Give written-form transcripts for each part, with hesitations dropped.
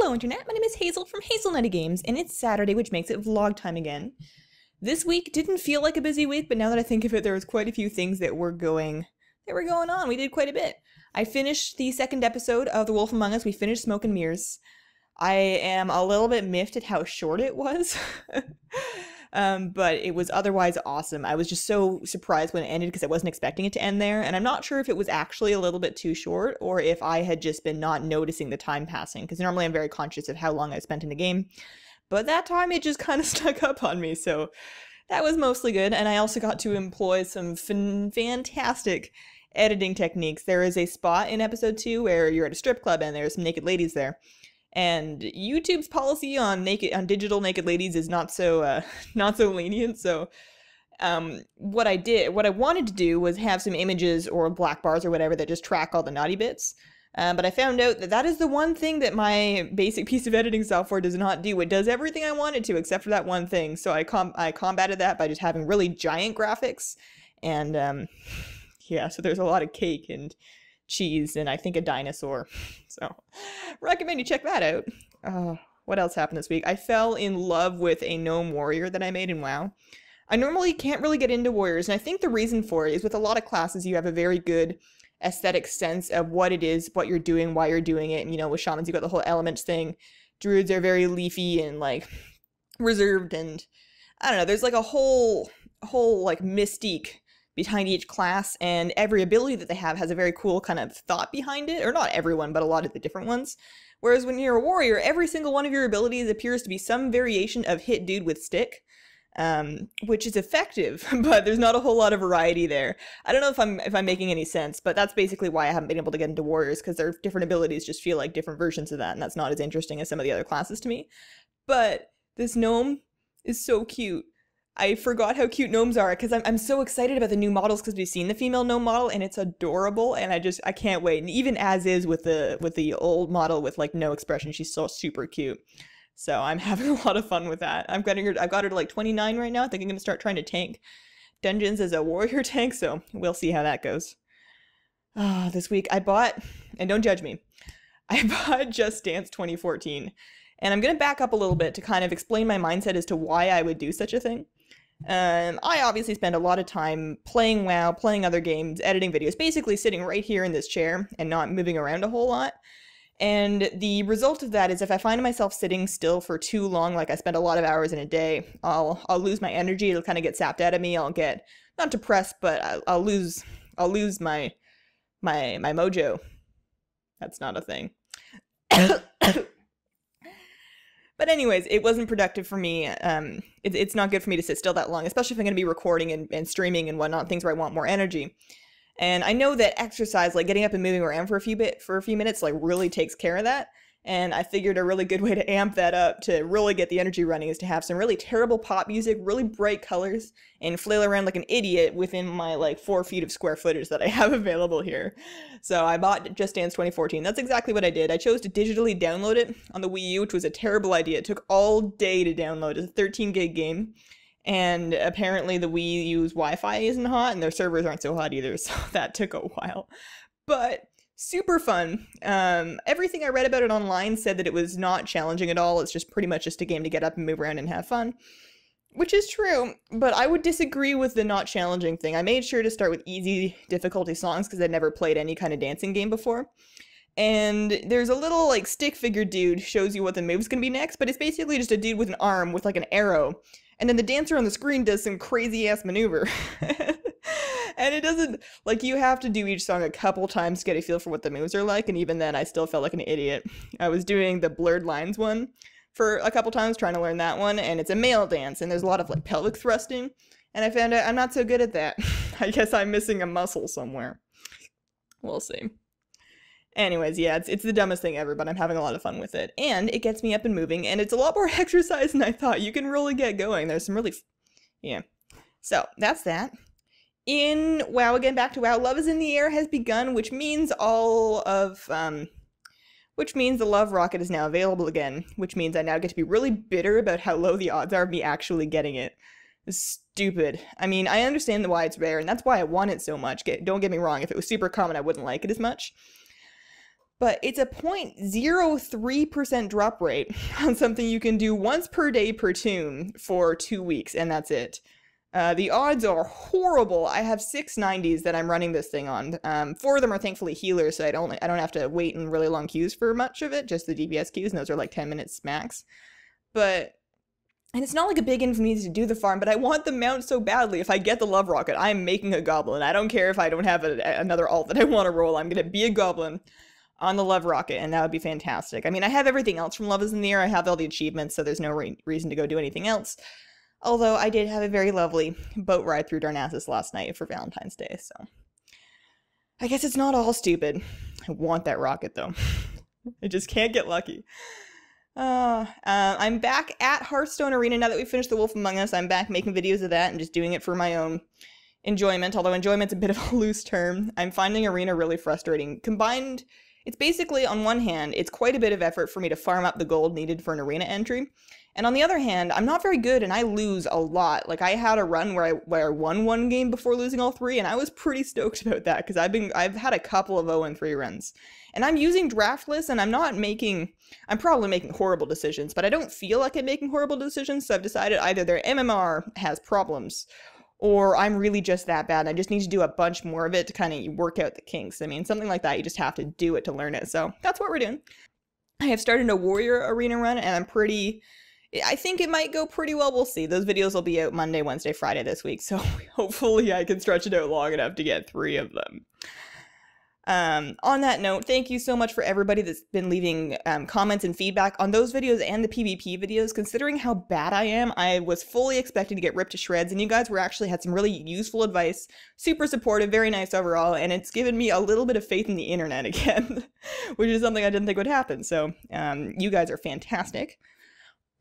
Hello Internet, my name is Hazel from Hazelnuttygames, and it's Saturday, which makes it vlog time again. This week didn't feel like a busy week, but now that I think of it, there was quite a few things that were going on. We did quite a bit. I finished the second episode of The Wolf Among Us. We finished Smoke and Mirrors. I am a little bit miffed at how short it was. But it was otherwise awesome. I was just so surprised when it ended because I wasn't expecting it to end there, and I'm not sure if it was actually a little bit too short or if I had just been not noticing the time passing, because normally I'm very conscious of how long I spent in the game, but that time it just kind of stuck up on me, so that was mostly good. And I also got to employ some fantastic editing techniques. There is a spot in episode 2 where you're at a strip club and there's some naked ladies there. And YouTube's policy on digital naked ladies is not so lenient. So what I wanted to do was have some images or black bars or whatever that just track all the naughty bits. But I found out that that is the one thing that my basic piece of editing software does not do. It does everything I want it to except for that one thing. So I combated that by just having really giant graphics. And yeah, so there's a lot of cake and cheese and I think a dinosaur. So recommend you check that out. What else happened this week? I fell in love with a Gnome Warrior that I made in WoW. I normally can't really get into warriors, and I think the reason for it is with a lot of classes you have a very good aesthetic sense of what it is, what you're doing, why you're doing it. And you know, with shamans you got the whole elements thing. Druids are very leafy and like reserved, and I don't know, there's like a whole like mystique behind each class, and every ability that they have has a very cool kind of thought behind it, or not everyone, but a lot of the different ones. Whereas when you're a warrior, every single one of your abilities appears to be some variation of hit dude with stick, which is effective, but there's not a whole lot of variety there. I don't know if I'm making any sense, but that's basically why I haven't been able to get into warriors, because their different abilities just feel like different versions of that, and that's not as interesting as some of the other classes to me. But this gnome is so cute. I forgot how cute gnomes are because I'm so excited about the new models because we've seen the female gnome model and it's adorable, and I can't wait. And even as is with the old model with like no expression, she's so super cute. So I'm having a lot of fun with that. I've got her to like 29 right now. I think I'm gonna start trying to tank dungeons as a warrior tank, so we'll see how that goes. This week I bought, and don't judge me, I bought Just Dance 2014. And I'm gonna back up a little bit to kind of explain my mindset as to why I would do such a thing. I obviously spend a lot of time playing WoW, playing other games, editing videos, basically sitting right here in this chair and not moving around a whole lot. And the result of that is if I find myself sitting still for too long, like I spend a lot of hours in a day, I'll lose my energy. It'll kind of get sapped out of me. I'll get not depressed, but I'll lose my mojo. That's not a thing. But anyways, it wasn't productive for me. It's not good for me to sit still that long, especially if I'm going to be recording and streaming and whatnot, things where I want more energy. And I know that exercise, like getting up and moving around for a few minutes, like really takes care of that. And I figured a really good way to amp that up to really get the energy running is to have some really terrible pop music, really bright colors, and flail around like an idiot within my like 4 feet of square footage that I have available here. So I bought Just Dance 2014. That's exactly what I did. I chose to digitally download it on the Wii U, which was a terrible idea. It took all day to download. It's a 13 gig game. And apparently the Wii U's Wi-Fi isn't hot, and their servers aren't so hot either, so that took a while. But super fun. Everything I read about it online said that it was not challenging at all. It's just pretty much just a game to get up and move around and have fun. Which is true, but I would disagree with the not challenging thing. I made sure to start with easy difficulty songs because I'd never played any kind of dancing game before. And there's a little like stick figure dude shows you what the move's gonna be next, but it's basically just a dude with an arm with like an arrow. And then the dancer on the screen does some crazy ass maneuver. And it doesn't, like, you have to do each song a couple times to get a feel for what the moves are like, and even then I still felt like an idiot. I was doing the blurred lines one for a couple times, trying to learn that one, and it's a male dance, and there's a lot of like pelvic thrusting, and I found out I'm not so good at that. I guess I'm missing a muscle somewhere. We'll see. Anyways, yeah, it's the dumbest thing ever, but I'm having a lot of fun with it. And it gets me up and moving, and it's a lot more exercise than I thought. You can really get going. There's some really... yeah. So, that's that. In WoW, again, back to WoW, Love is in the Air has begun, which means which means the Love Rocket is now available again, which means I now get to be really bitter about how low the odds are of me actually getting it. It's stupid. I mean, I understand why it's rare, and that's why I want it so much. Don't get me wrong, if it was super common, I wouldn't like it as much. but it's a 0.03% drop rate on something you can do once per day per tune for 2 weeks, and that's it. The odds are horrible. I have 690s that I'm running this thing on. 4 of them are thankfully healers, so I don't have to wait in really long queues for much of it, just the DPS queues, and those are like 10 minutes max. And it's not like a big for me to do the farm, but I want the mount so badly. If I get the love rocket, I'm making a goblin. I don't care if I don't have another alt that I want to roll. I'm gonna be a goblin on the love rocket, and that would be fantastic. I mean, I have everything else from Love is in the Air. I have all the achievements, so there's no reason to go do anything else. Although I did have a very lovely boat ride through Darnassus last night for Valentine's Day, so I guess it's not all stupid. I want that rocket, though. I just can't get lucky. I'm back at Hearthstone Arena now that we finished The Wolf Among Us. I'm back making videos of that and just doing it for my own enjoyment, although enjoyment's a bit of a loose term. I'm finding Arena really frustrating. Combined, it's basically, on one hand, it's quite a bit of effort for me to farm up the gold needed for an Arena entry. And on the other hand, I'm not very good and I lose a lot. Like, I had a run where I won 1 game before losing all 3, and I was pretty stoked about that because I've had a couple of 0-3 runs. And I'm using draftless, and I'm probably making horrible decisions, but I don't feel like I'm making horrible decisions, so I've decided either their MMR has problems, or I'm really just that bad, and I just need to do a bunch more of it to kind of work out the kinks. I mean, something like that, you just have to do it to learn it, so that's what we're doing. I have started a Warrior Arena run, and I think it might go pretty well. We'll see. Those videos will be out Monday, Wednesday, Friday this week, so hopefully I can stretch it out long enough to get 3 of them. On that note, thank you so much for everybody that's been leaving comments and feedback on those videos and the PvP videos. Considering how bad I am, I was fully expecting to get ripped to shreds, and you guys had some really useful advice, super supportive, very nice overall, and it's given me a little bit of faith in the internet again, which is something I didn't think would happen, so you guys are fantastic.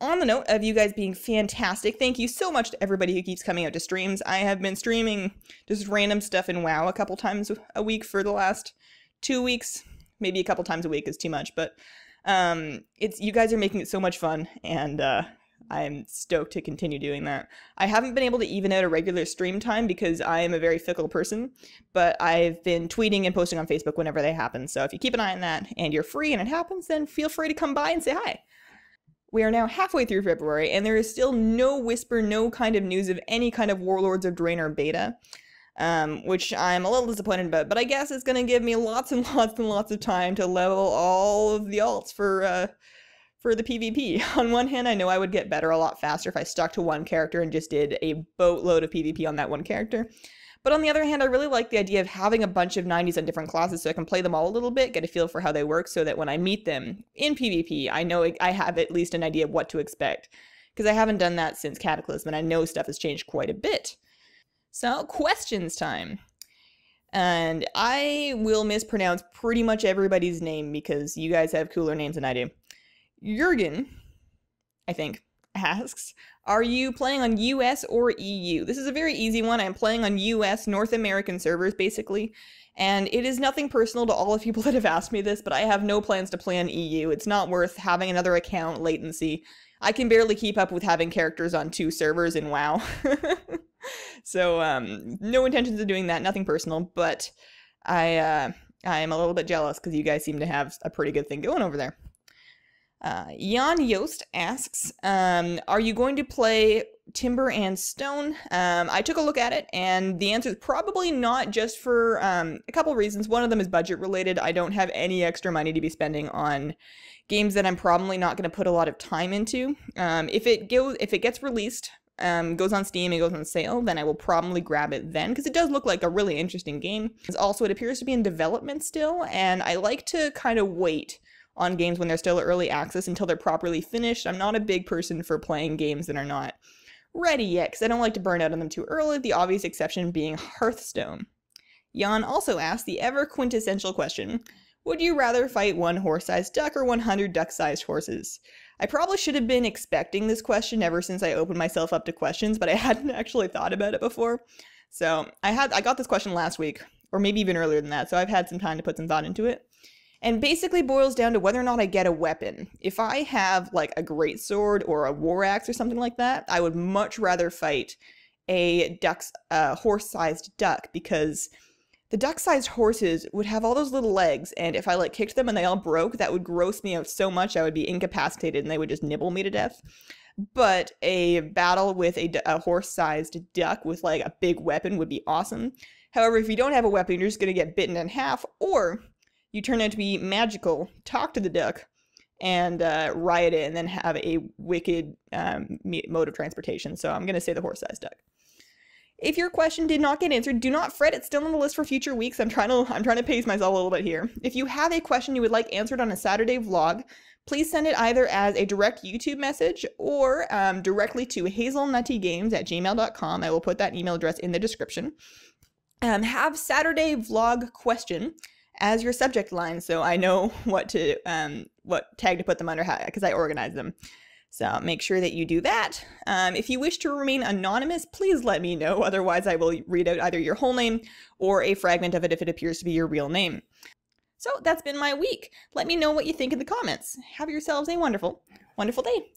On the note of you guys being fantastic, thank you so much to everybody who keeps coming out to streams. I have been streaming just random stuff in WoW a couple times a week for the last 2 weeks. Maybe a couple times a week is too much, but you guys are making it so much fun, and I'm stoked to continue doing that. I haven't been able to even out a regular stream time because I am a very fickle person, but I've been tweeting and posting on Facebook whenever they happen, so if you keep an eye on that and you're free and it happens, then feel free to come by and say hi. We are now halfway through February, and there is still no whisper, no kind of news of any kind of Warlords of Draenor beta, which I'm a little disappointed about, but I guess it's going to give me lots and lots and lots of time to level all of the alts for the PvP. On one hand, I know I would get better a lot faster if I stuck to one character and just did a boatload of PvP on that one character. But on the other hand, I really like the idea of having a bunch of 90s on different classes so I can play them all a little bit, get a feel for how they work, so that when I meet them in PvP, I know I have at least an idea of what to expect. Because I haven't done that since Cataclysm, and I know stuff has changed quite a bit. So, questions time. And I will mispronounce pretty much everybody's name because you guys have cooler names than I do. Jurgen, I think, asks, are you playing on US or EU? This is a very easy one. I'm playing on US, North American servers, basically. And it is nothing personal to all the people that have asked me this, but I have no plans to play on EU. It's not worth having another account, latency. I can barely keep up with having characters on 2 servers in WoW. So, no intentions of doing that, nothing personal, but I am a little bit jealous because you guys seem to have a pretty good thing going over there. Jan Joost asks, are you going to play Timber and Stone? I took a look at it, and the answer is probably not, just for a couple reasons. One of them is budget related. I don't have any extra money to be spending on games that I'm probably not going to put a lot of time into. If it gets released, goes on Steam and goes on sale, then I will probably grab it then, because it does look like a really interesting game. Also, it appears to be in development still, and I like to kind of wait on games when they're still early access until they're properly finished. I'm not a big person for playing games that are not ready yet, because I don't like to burn out on them too early, the obvious exception being Hearthstone. Jan also asked the ever quintessential question, would you rather fight 1 horse-sized duck or 100 duck-sized horses? I probably should have been expecting this question ever since I opened myself up to questions, but I hadn't actually thought about it before. So I got this question last week, or maybe even earlier than that, so I've had some time to put some thought into it. And basically boils down to whether or not I get a weapon. If I have like a greatsword or a war axe or something like that, I would much rather fight a horse-sized duck, because The duck-sized horses would have all those little legs, and if I like kicked them and they all broke, that would gross me out so much I would be incapacitated and they would just nibble me to death. But a battle with a horse-sized duck with like a big weapon would be awesome. However, if you don't have a weapon, you're just going to get bitten in half, or you turn out to be magical, talk to the duck, and ride it, and then have a wicked mode of transportation. So I'm going to say the horse-sized duck. If your question did not get answered, do not fret. It's still on the list for future weeks. I'm trying to pace myself a little bit here. If you have a question you would like answered on a Saturday vlog, please send it either as a direct YouTube message or directly to hazelnuttygames@gmail.com. I will put that email address in the description. Have Saturday vlog question as your subject line, so I know what tag to put them under, because I organize them. So make sure that you do that. If you wish to remain anonymous, please let me know. Otherwise, I will read out either your whole name or a fragment of it if it appears to be your real name. So that's been my week. Let me know what you think in the comments. Have yourselves a wonderful, wonderful day.